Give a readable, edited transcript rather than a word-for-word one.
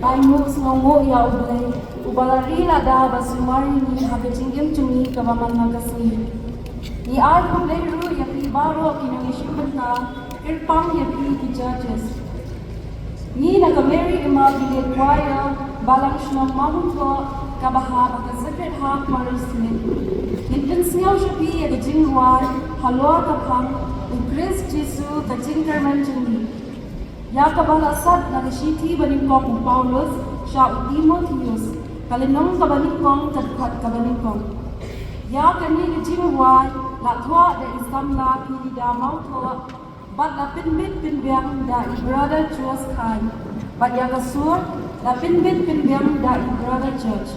Aimu selongo ya ublay, ubalari lada basumari ni habecingim cumi kabaman magasi. Ni ar ublay ru ya baro kinangishukunta, irpang ya ki judges. Ni nagameri ima bilit choir, balang shnong mahunto, kabaha bakasakit hak marismin. Nipin singaw shapi ya gajingwar, halor kapang, Chris Jesu kajing karmanjani. Ya kabalasat na gashiti baningkong Paulus, siya Timotheus, kalinong kabaningkong tadkat kabaningkong. Ya kani gajingwar, latwa da isamla pilida mauto, bat la pinbit pinbiang da ibrada Juas kai, bat ya kasur la pinbit pinbiang da ibrada church.